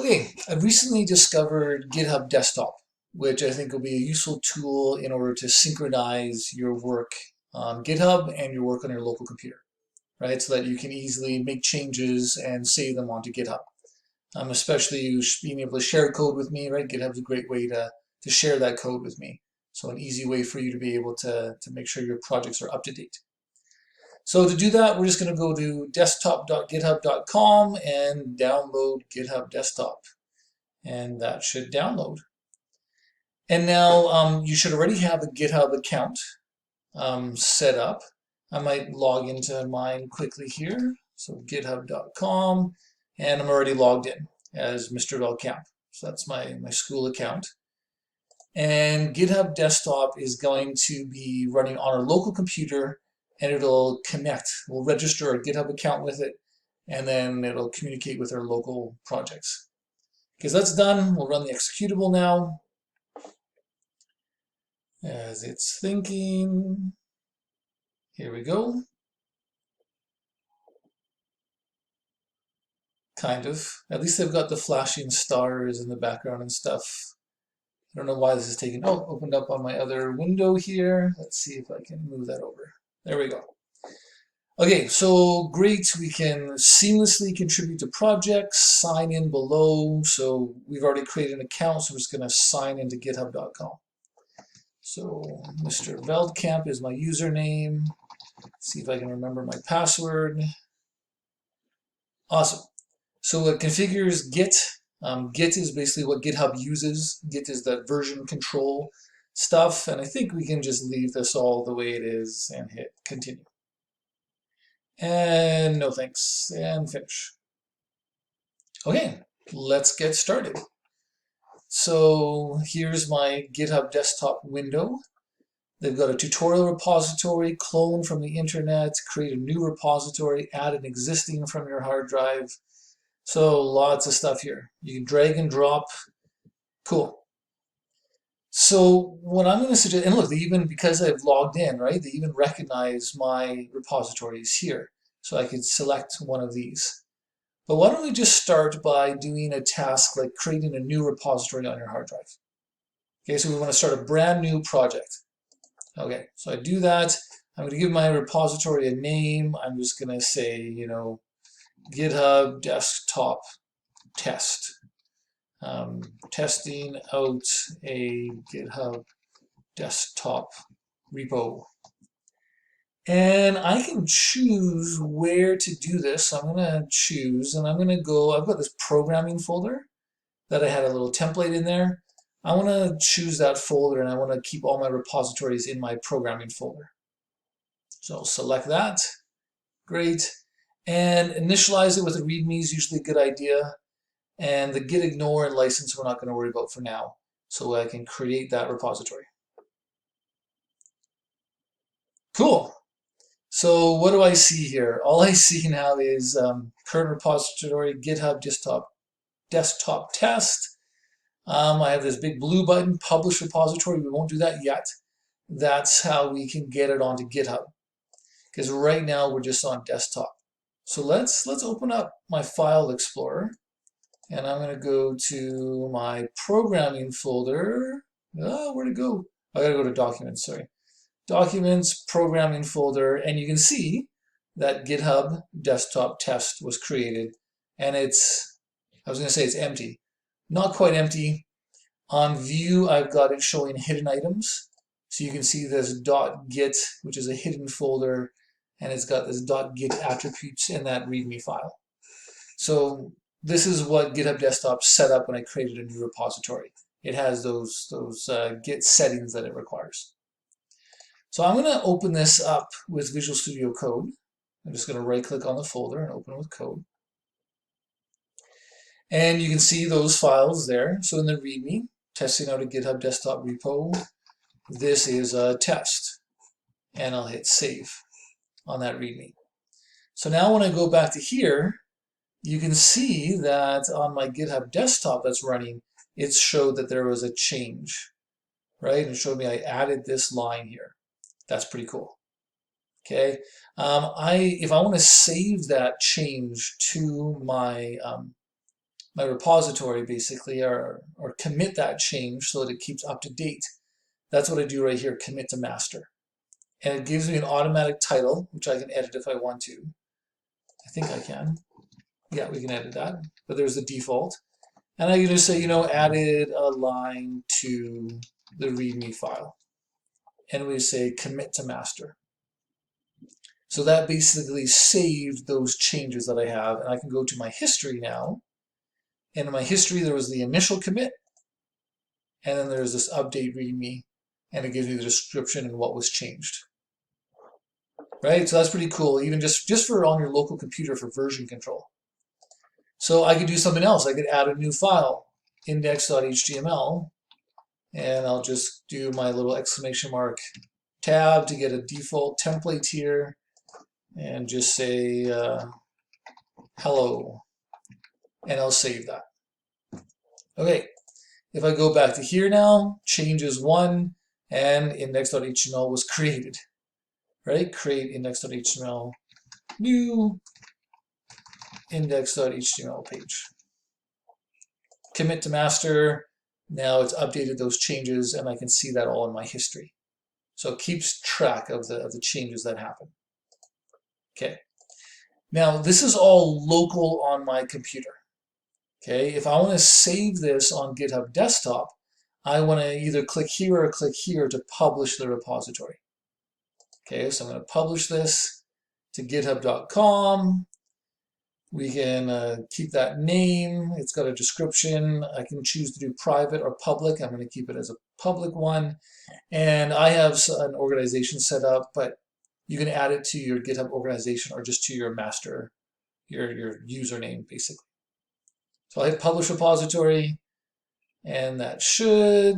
Okay, I've recently discovered GitHub Desktop, which I think will be a useful tool in order to synchronize your work on GitHub and your work on your local computer, right? So that you can easily make changes and save them onto GitHub. Especially being able to share code with me, right? GitHub's a great way to share that code with me. So an easy way for you to be able to make sure your projects are up to date. So to do that, we're just going to go to desktop.github.com and download GitHub Desktop. And that should download. And now you should already have a GitHub account set up. I might log into mine quickly here. So github.com, and I'm already logged in as Mr. Velkamp. So that's my school account. And GitHub Desktop is going to be running on our local computer, and it'll connect. We'll register our GitHub account with it, and then it'll communicate with our local projects. Because that's done, we'll run the executable now. As it's thinking, here we go. Kind of. At least they've got the flashing stars in the background and stuff. I don't know why this is taking, opened up on my other window here. Let's see if I can move that over. There we go. Okay, so great, we can seamlessly contribute to projects, sign in below. So we've already created an account, so we're just gonna sign into github.com. So Mr. Veldkamp is my username. Let's see if I can remember my password. Awesome. So it configures Git. Git is basically what GitHub uses. Git is the version control stuff, and I think we can just leave this all the way it is and hit continue. And no thanks, and finish. Okay, let's get started. So here's my GitHub Desktop window. They've got a tutorial repository, clone from the internet, create a new repository, add an existing from your hard drive. So lots of stuff here. You can drag and drop. Cool. So what I'm going to suggest, and look, they even, because I've logged in, right, they even recognize my repositories here. So I could select one of these. But why don't we just start by doing a task like creating a new repository on your hard drive. Okay, so we want to start a brand new project. Okay, so I do that. I'm going to give my repository a name. I'm just going to say, GitHub Desktop Test. Testing out a GitHub Desktop repo. And I can choose where to do this. So I'm going to choose, and I'm going to go, I've got this programming folder that I had a little template in there. I want to choose that folder, and I want to keep all my repositories in my programming folder. So I'll select that. Great. And initialize it with a README is usually a good idea. And the git ignore and license we're not going to worry about for now. So I can create that repository. Cool. So what do I see here? All I see now is current repository, GitHub Desktop Test. I have this big blue button, Publish Repository. We won't do that yet. That's how we can get it onto GitHub. Because right now we're just on desktop. So let's open up my file explorer. And I'm going to go to my programming folder. Where'd it go? I got to go to Documents, sorry. Documents, programming folder, and you can see that GitHub Desktop Test was created, and I was going to say it's empty. Not quite empty. On View, I've got it showing hidden items. So you can see this .git, which is a hidden folder, and it's got this .git attributes in that README file. So this is what GitHub Desktop set up when I created a new repository. It has those Git settings that it requires. So I'm going to open this up with Visual Studio Code. I'm just going to right-click on the folder and open it with code. And you can see those files there. So in the README, testing out a GitHub Desktop repo, this is a test. And I'll hit save on that README. So now when I go back to here, you can see that on my GitHub Desktop that's running, it showed that there was a change, right? It showed me I added this line here. That's pretty cool. Okay, if I want to save that change to my my repository basically, or commit that change so that it keeps up to date. That's what I do right here, commit to master. And it gives me an automatic title, which I can edit if I want to. I think I can. Yeah, we can edit that, but there's the default. And I can just say, added a line to the README file. And we say commit to master. So that basically saved those changes that I have. And I can go to my history now. And in my history, there was the initial commit. And then there's this update README. And it gives me the description and what was changed. Right? So that's pretty cool, even just for on your local computer for version control. So I could do something else. I could add a new file, index.html. And I'll just do my little exclamation mark tab to get a default template here. And just say hello. And I'll save that. Okay. If I go back to here now, changes 1, and index.html was created. Right? Create index.html, new index.html page. Commit to master. Now it's updated those changes, and I can see that all in my history. So it keeps track of the changes that happen. Okay. Now this is all local on my computer. Okay. If I want to save this on GitHub Desktop, I want to either click here or click here to publish the repository. Okay, so I'm going to publish this to github.com. We can keep that name. It's got a description. I can choose to do private or public. I'm going to keep it as a public one. And I have an organization set up, but you can add it to your GitHub organization or just to your master, your username, basically. So I hit publish repository, and that should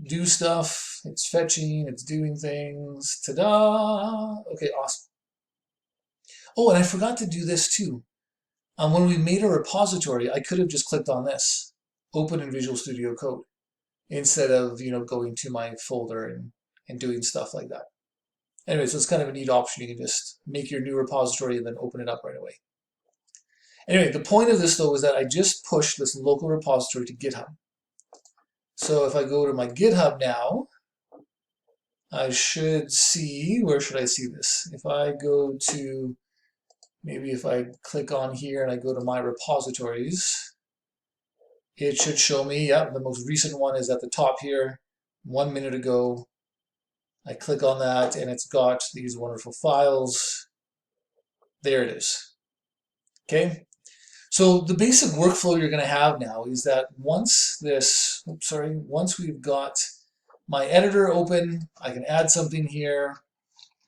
do stuff. It's fetching, it's doing things. Ta-da! Okay, awesome. Oh, and I forgot to do this too. When we made a repository, I could have just clicked on this, open in Visual Studio Code, instead of going to my folder and doing stuff like that. Anyway, so it's kind of a neat option. You can just make your new repository and then open it up right away. Anyway, the point of this though is that I just pushed this local repository to GitHub. So if I go to my GitHub now, I should see, where should I see this? If I go to, maybe if I click on here and I go to my repositories, it should show me, yeah, the most recent one is at the top here, 1 minute ago. I click on that and it's got these wonderful files. There it is. Okay. So the basic workflow you're going to have now is that once we've got my editor open, I can add something here.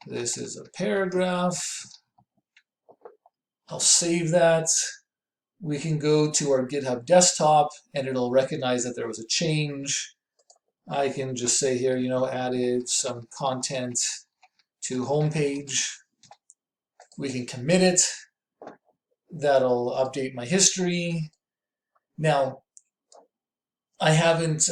This is a paragraph. I'll save that. We can go to our GitHub Desktop and it'll recognize that there was a change. I can just say here, added some content to homepage. We can commit it. That'll update my history. Now, I haven't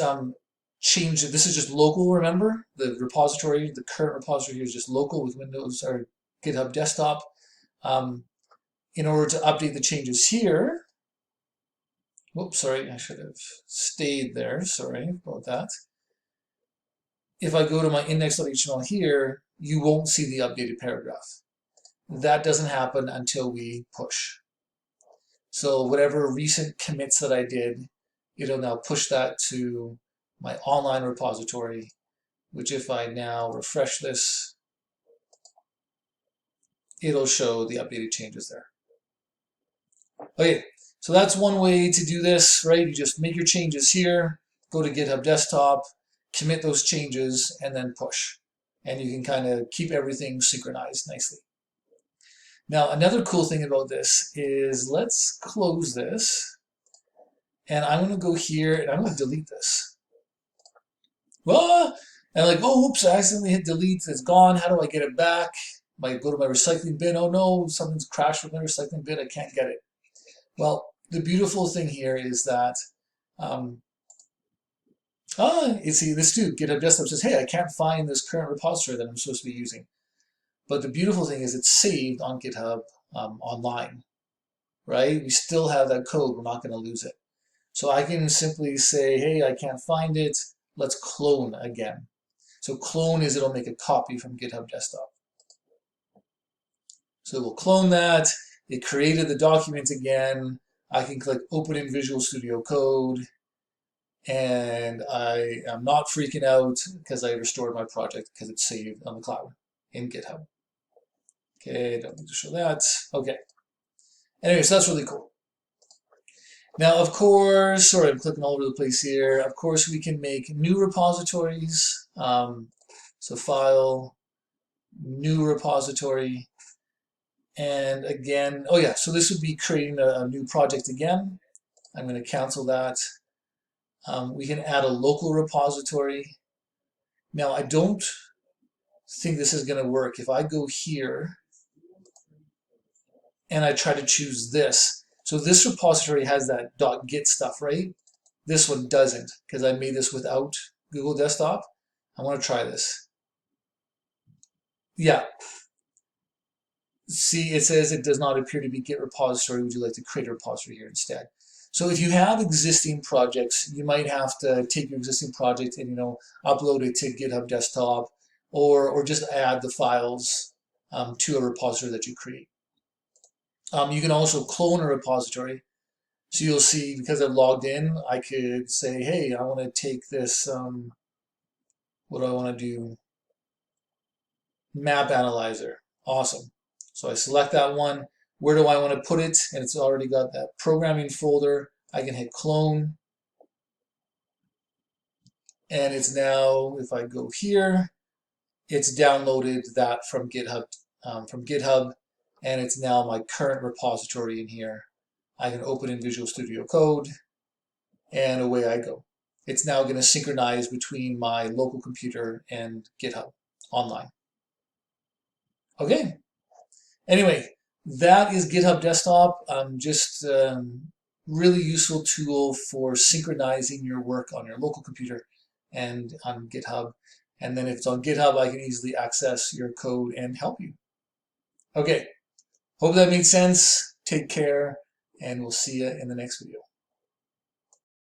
changed it. This is just local, remember? The repository, the current repository here is just local with Windows or GitHub Desktop. In order to update the changes here, whoops, sorry, I should have stayed there. Sorry about that. If I go to my index.html here, you won't see the updated paragraph. That doesn't happen until we push. So whatever recent commits that I did, it'll now push that to my online repository, which if I now refresh this, it'll show the updated changes there. Okay, so that's one way to do this, right? You just make your changes here, go to GitHub Desktop, commit those changes, and then push. And you can kind of keep everything synchronized nicely. Now, another cool thing about this is let's close this. And I'm going to go here and I'm going to delete this. And like, oh, oops, I accidentally hit delete. It's gone. How do I get it back? I go to my recycling bin. Oh no, something's crashed with my recycling bin. I can't get it. Well, the beautiful thing here is that, you see this too. GitHub Desktop says, hey, I can't find this current repository that I'm supposed to be using. But the beautiful thing is it's saved on GitHub online. right? We still have that code. We're not going to lose it. So I can simply say, hey, I can't find it. Let's clone again. So clone is it'll make a copy from GitHub Desktop. So we'll clone that. It created the document again. I can click open in Visual Studio Code. And I am not freaking out because I restored my project because it's saved on the cloud in GitHub. Okay, don't need to show that. Okay. Anyway, so that's really cool. Now, of course, sorry, I'm clicking all over the place here. Of course, we can make new repositories. So file, new repository. And again, oh yeah, so this would be creating a new project again. I'm going to cancel that. We can add a local repository. Now, I don't think this is going to work. If I go here and I try to choose this, so this repository has that .git stuff, right? This one doesn't because I made this without Google Desktop. I want to try this. Yeah. See, it says it does not appear to be Git repository. Would you like to create a repository here instead? So if you have existing projects, you might have to take your existing project and upload it to GitHub Desktop, or just add the files to a repository that you create. You can also clone a repository. So you'll see, because I've logged in, I could say, hey, I want to take this, what do I want to do? Map Analyzer. Awesome. So I select that one. Where do I want to put it? And it's already got that programming folder. I can hit clone. And it's now, if I go here, it's downloaded that from GitHub, and it's now my current repository in here. I can open in Visual Studio Code, and away I go. It's now going to synchronize between my local computer and GitHub online. Okay. Anyway, that is GitHub Desktop. Just really useful tool for synchronizing your work on your local computer and on GitHub. And then if it's on GitHub, I can easily access your code and help you. Okay, hope that made sense. Take care, and we'll see you in the next video.